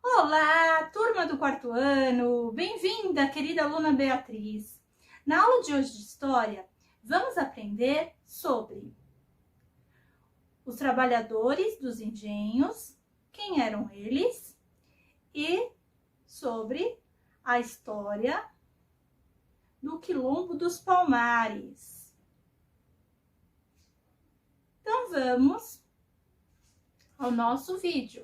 Olá, turma do quarto ano! Bem-vinda, querida aluna Beatriz! Na aula de hoje de História, vamos aprender sobre os trabalhadores dos engenhos, quem eram eles, e sobre a história do Quilombo dos Palmares. Então vamos ao nosso vídeo.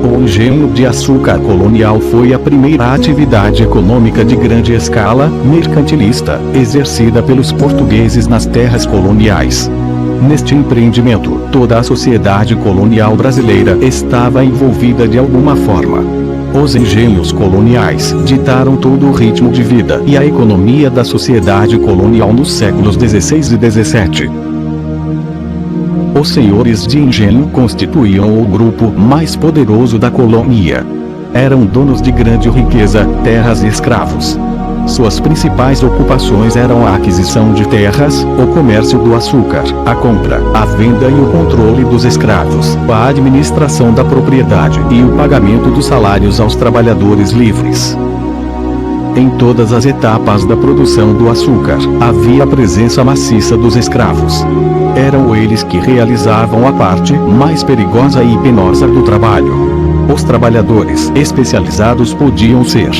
O engenho de açúcar colonial foi a primeira atividade econômica de grande escala, mercantilista, exercida pelos portugueses nas terras coloniais. Neste empreendimento, toda a sociedade colonial brasileira estava envolvida de alguma forma. Os engenhos coloniais ditaram todo o ritmo de vida e a economia da sociedade colonial nos séculos XVI e XVII. Os senhores de engenho constituíam o grupo mais poderoso da colônia. Eram donos de grande riqueza, terras e escravos. Suas principais ocupações eram a aquisição de terras, o comércio do açúcar, a compra, a venda e o controle dos escravos, a administração da propriedade e o pagamento dos salários aos trabalhadores livres. Em todas as etapas da produção do açúcar, havia a presença maciça dos escravos. Eram eles que realizavam a parte mais perigosa e penosa do trabalho. Os trabalhadores especializados podiam ser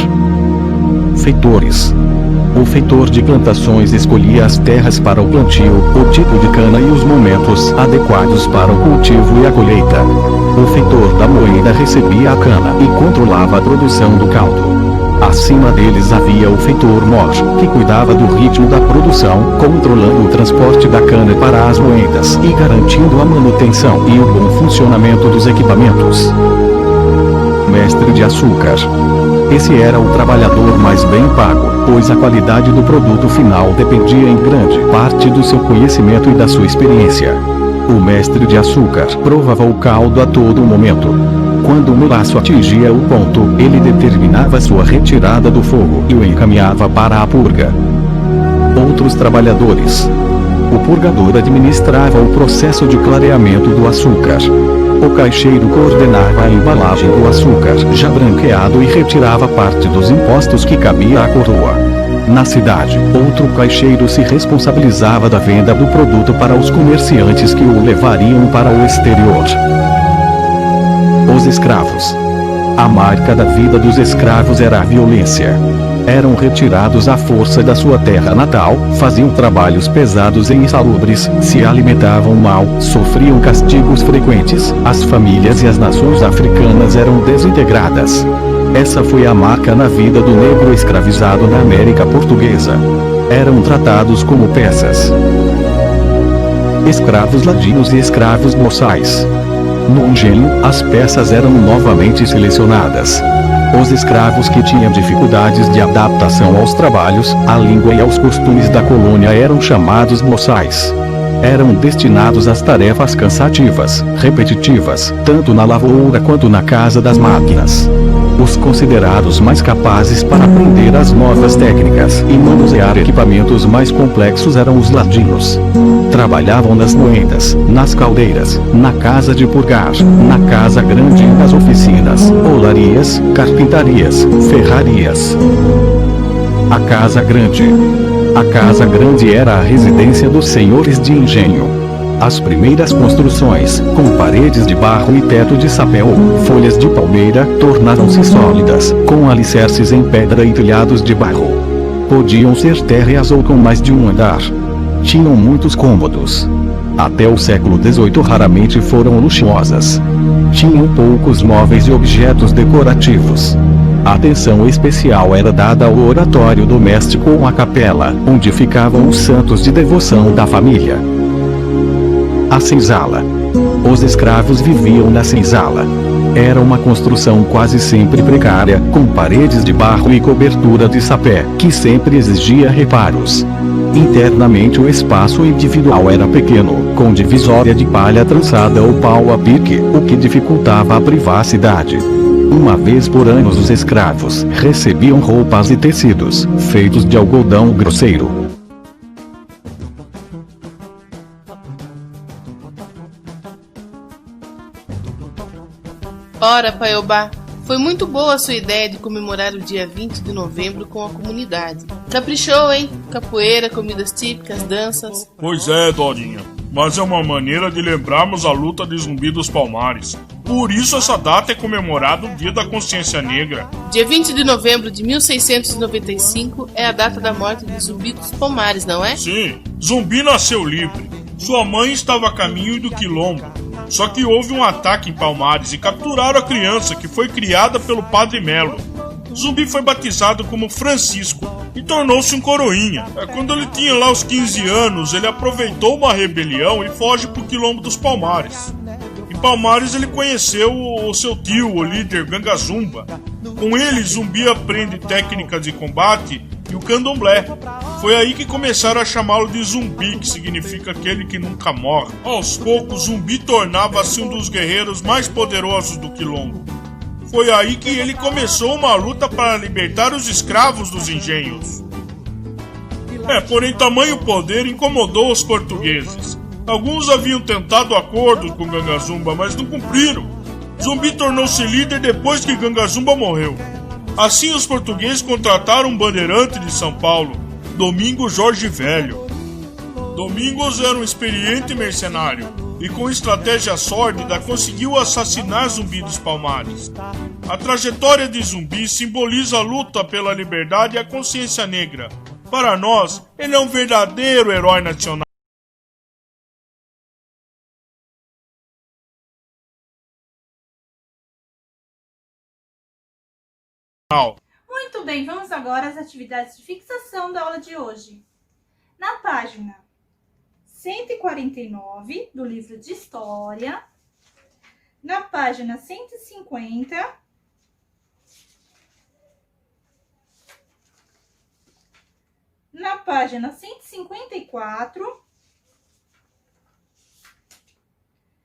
feitores. O feitor de plantações escolhia as terras para o plantio, o tipo de cana e os momentos adequados para o cultivo e a colheita. O feitor da moeda recebia a cana e controlava a produção do caldo. Acima deles havia o feitor-mor, que cuidava do ritmo da produção, controlando o transporte da cana para as moedas e garantindo a manutenção e o bom funcionamento dos equipamentos. Mestre de açúcar. Esse era o trabalhador mais bem pago, pois a qualidade do produto final dependia em grande parte do seu conhecimento e da sua experiência. O mestre de açúcar provava o caldo a todo momento. Quando o melaço atingia o ponto, ele determinava sua retirada do fogo e o encaminhava para a purga. Outros trabalhadores. O purgador administrava o processo de clareamento do açúcar. O caixeiro coordenava a embalagem do açúcar já branqueado e retirava parte dos impostos que cabia à coroa. Na cidade, outro caixeiro se responsabilizava da venda do produto para os comerciantes que o levariam para o exterior. Os escravos. A marca da vida dos escravos era a violência. Eram retirados à força da sua terra natal, faziam trabalhos pesados e insalubres, se alimentavam mal, sofriam castigos frequentes, as famílias e as nações africanas eram desintegradas. Essa foi a marca na vida do negro escravizado na América Portuguesa. Eram tratados como peças. Escravos ladinos e escravos boçais. No engenho, as peças eram novamente selecionadas. Os escravos que tinham dificuldades de adaptação aos trabalhos, à língua e aos costumes da colônia eram chamados boçais. Eram destinados às tarefas cansativas, repetitivas, tanto na lavoura quanto na casa das máquinas. Os considerados mais capazes para aprender as novas técnicas e manusear equipamentos mais complexos eram os ladinos. Trabalhavam nas moendas, nas caldeiras, na casa de purgar, na casa grande e nas oficinas, olarias, carpintarias, ferrarias. A casa grande. A casa grande era a residência dos senhores de engenho. As primeiras construções, com paredes de barro e teto de sapé ou folhas de palmeira, tornaram-se sólidas, com alicerces em pedra e telhados de barro. Podiam ser térreas ou com mais de um andar. Tinham muitos cômodos. Até o século XVIII raramente foram luxuosas. Tinham poucos móveis e objetos decorativos. Atenção especial era dada ao oratório doméstico ou à capela, onde ficavam os santos de devoção da família. A senzala. Os escravos viviam na senzala. Era uma construção quase sempre precária, com paredes de barro e cobertura de sapé, que sempre exigia reparos. Internamente o espaço individual era pequeno, com divisória de palha trançada ou pau a pique, o que dificultava a privacidade. Uma vez por ano os escravos recebiam roupas e tecidos, feitos de algodão grosseiro. Ora, Paiobá, foi muito boa a sua ideia de comemorar o dia 20 de novembro com a comunidade. Caprichou, hein? Capoeira, comidas típicas, danças. Pois é, Dorinha, mas é uma maneira de lembrarmos a luta de Zumbi dos Palmares. Por isso essa data é comemorada o Dia da Consciência Negra. Dia 20 de novembro de 1695 é a data da morte de Zumbi dos Palmares, não é? Sim, Zumbi nasceu livre. Sua mãe estava a caminho do quilombo. Só que houve um ataque em Palmares e capturaram a criança, que foi criada pelo Padre Melo. Zumbi foi batizado como Francisco e tornou-se um coroinha. Quando ele tinha lá os 15 anos, ele aproveitou uma rebelião e foge para o quilombo dos Palmares. Em Palmares ele conheceu o seu tio, o líder Gangazumba. Com ele, Zumbi aprende técnicas de combate e o candomblé. Foi aí que começaram a chamá-lo de Zumbi, que significa aquele que nunca morre. Aos poucos, Zumbi tornava-se um dos guerreiros mais poderosos do quilombo. Foi aí que ele começou uma luta para libertar os escravos dos engenhos. Porém tamanho poder incomodou os portugueses. Alguns haviam tentado acordos com Gangazumba, mas não cumpriram. Zumbi tornou-se líder depois que Gangazumba morreu. Assim, os portugueses contrataram um bandeirante de São Paulo, Domingos Jorge Velho. Domingos era um experiente mercenário e, com estratégia sórdida, conseguiu assassinar Zumbi dos Palmares. A trajetória de Zumbi simboliza a luta pela liberdade e a consciência negra. Para nós, ele é um verdadeiro herói nacional. Muito bem, vamos agora às atividades de fixação da aula de hoje. Na página 149 do livro de História, na página 150, na página 154,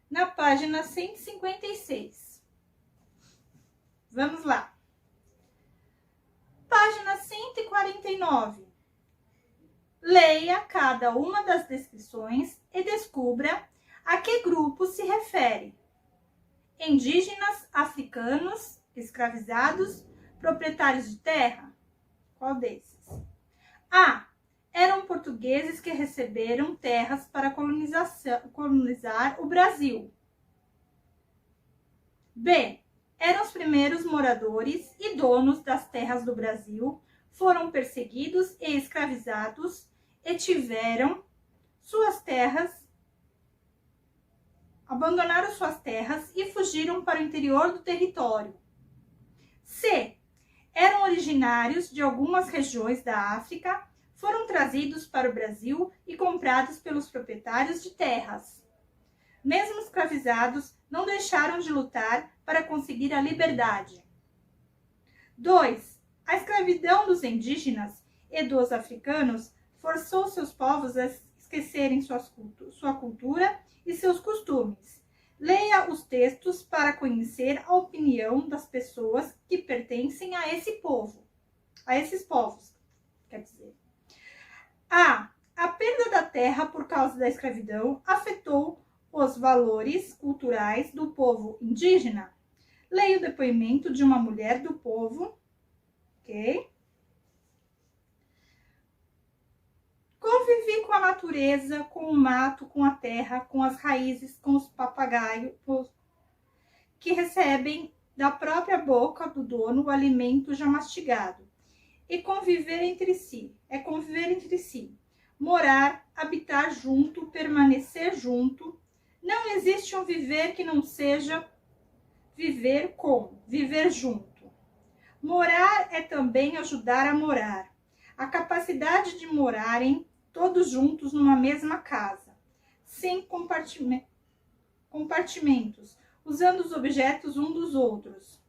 na página 156. Vamos lá. Página 149. Leia cada uma das descrições e descubra a que grupo se refere. Indígenas, africanos, escravizados, proprietários de terra? Qual desses? A. Eram portugueses que receberam terras para colonizar o Brasil. B. Eram os primeiros moradores e donos das terras do Brasil, foram perseguidos e escravizados e tiveram suas terras, abandonaram suas terras e fugiram para o interior do território. C. Eram originários de algumas regiões da África, foram trazidos para o Brasil e comprados pelos proprietários de terras. Mesmo escravizados, não deixaram de lutar para conseguir a liberdade. 2. A escravidão dos indígenas e dos africanos forçou seus povos a esquecerem sua cultura e seus costumes. Leia os textos para conhecer a opinião das pessoas que pertencem a esses povos, quer dizer. A perda da terra por causa da escravidão afetou os valores culturais do povo indígena. Leia o depoimento de uma mulher do povo, ok? Convivi com a natureza, com o mato, com a terra, com as raízes, com os papagaios, que recebem da própria boca do dono o alimento já mastigado. E conviver entre si, morar, habitar junto, permanecer junto. Não existe um viver que não seja viver junto. Morar é também ajudar a morar. A capacidade de morarem todos juntos numa mesma casa, sem compartimentos, usando os objetos uns dos outros,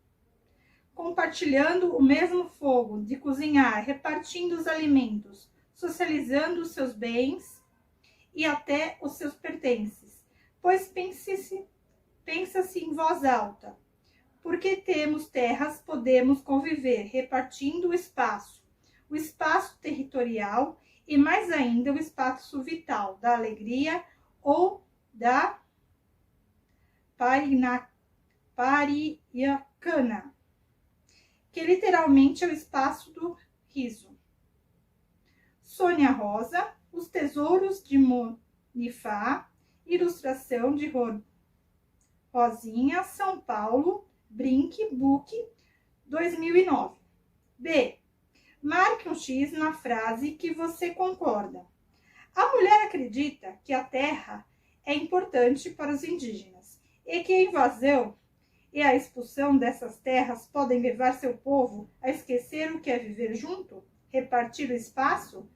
compartilhando o mesmo fogo de cozinhar, repartindo os alimentos, socializando os seus bens e até os seus pertences, pois pensa-se em voz alta. Porque temos terras, podemos conviver, repartindo o espaço territorial e mais ainda o espaço vital da alegria ou da pariacana, que literalmente é o espaço do riso. Sônia Rosa, Os Tesouros de Monifá, ilustração de Rosinha, São Paulo, Brink Book, 2009. B. Marque um X na frase que você concorda. A mulher acredita que a terra é importante para os indígenas e que a invasão e a expulsão dessas terras podem levar seu povo a esquecer o que é viver junto, repartir o espaço,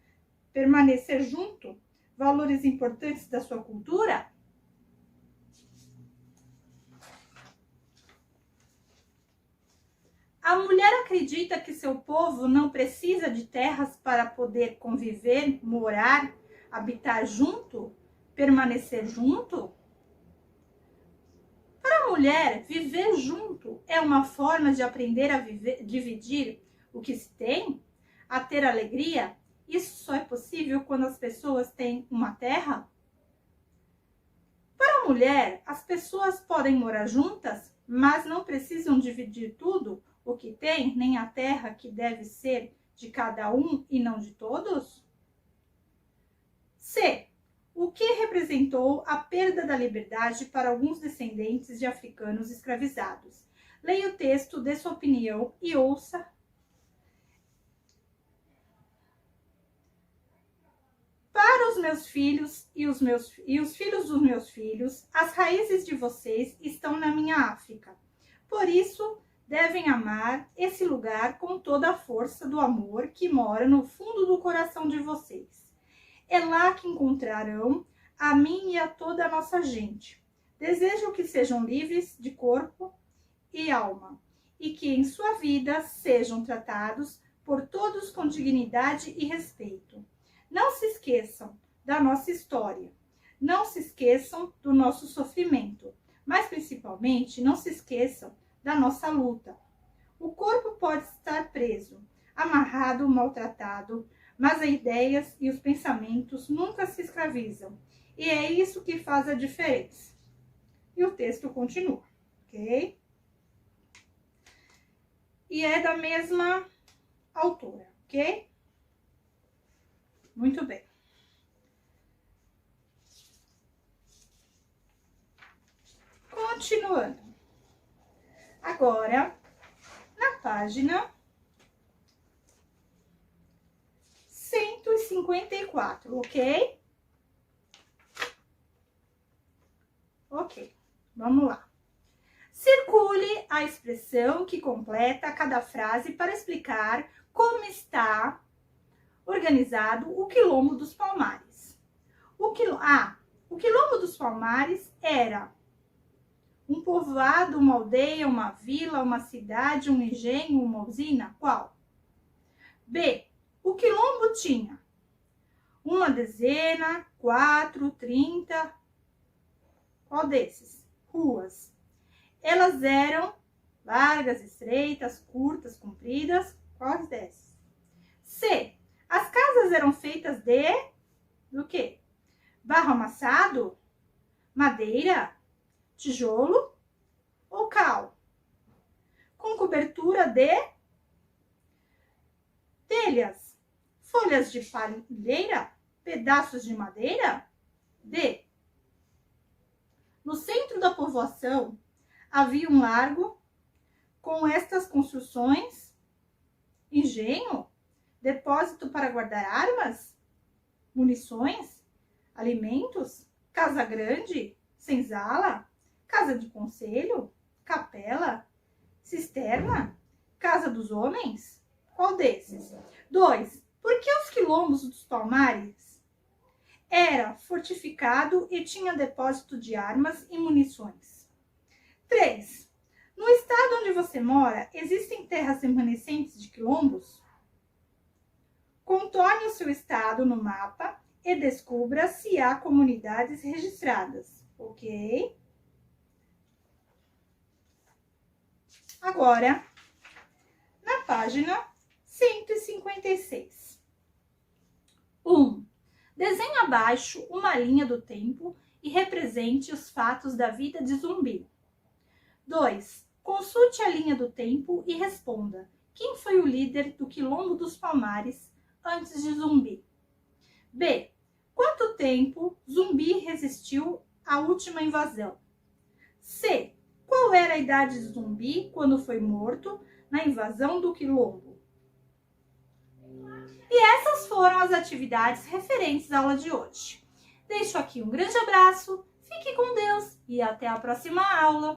permanecer junto, valores importantes da sua cultura? A mulher acredita que seu povo não precisa de terras para poder conviver, morar, habitar junto, permanecer junto? Para a mulher, viver junto é uma forma de aprender a dividir o que se tem, a ter alegria. Isso só é possível quando as pessoas têm uma terra? Para a mulher, as pessoas podem morar juntas, mas não precisam dividir tudo o que tem, nem a terra que deve ser de cada um e não de todos? C. O que representou a perda da liberdade para alguns descendentes de africanos escravizados? Leia o texto, dê sua opinião e ouça. Para os meus filhos e os filhos dos meus filhos, as raízes de vocês estão na minha África. Por isso, devem amar esse lugar com toda a força do amor que mora no fundo do coração de vocês. É lá que encontrarão a mim e a toda a nossa gente. Desejo que sejam livres de corpo e alma e que em sua vida sejam tratados por todos com dignidade e respeito. Não se esqueçam da nossa história. Não se esqueçam do nosso sofrimento. Mas, principalmente, não se esqueçam da nossa luta. O corpo pode estar preso, amarrado, maltratado, mas as ideias e os pensamentos nunca se escravizam. E é isso que faz a diferença. E o texto continua, ok? E é da mesma autora, ok? Muito bem. Continuando. Agora, na página 154, ok? Ok, vamos lá. Circule a expressão que completa cada frase para explicar como está organizado o Quilombo dos Palmares. O Quilombo dos Palmares era um povoado, uma aldeia, uma vila, uma cidade, um engenho, uma usina? Qual? B. O quilombo tinha uma dezena, 4, 30. Qual desses? Ruas. Elas eram largas, estreitas, curtas, compridas. Quais desses? C. As casas eram feitas do quê? Barro amassado? Madeira? Tijolo ou cal? Com cobertura de telhas, folhas de palheira, pedaços de madeira? D. No centro da povoação havia um largo com estas construções: engenho, depósito para guardar armas, munições, alimentos, casa grande, senzala, casa de conselho, capela, cisterna, casa dos homens? Qual desses? 2. Por que os quilombos dos Palmares era fortificado e tinha depósito de armas e munições? 3. No estado onde você mora, existem terras remanescentes de quilombos? Contorne o seu estado no mapa e descubra se há comunidades registradas, ok? Agora, na página 156. 1. Desenhe abaixo uma linha do tempo e represente os fatos da vida de Zumbi. 2. Consulte a linha do tempo e responda: quem foi o líder do Quilombo dos Palmares antes de Zumbi? B. Quanto tempo Zumbi resistiu à última invasão? C. Qual era a idade de Zumbi quando foi morto na invasão do Quilombo? E essas foram as atividades referentes à aula de hoje. Deixo aqui um grande abraço, fique com Deus e até a próxima aula!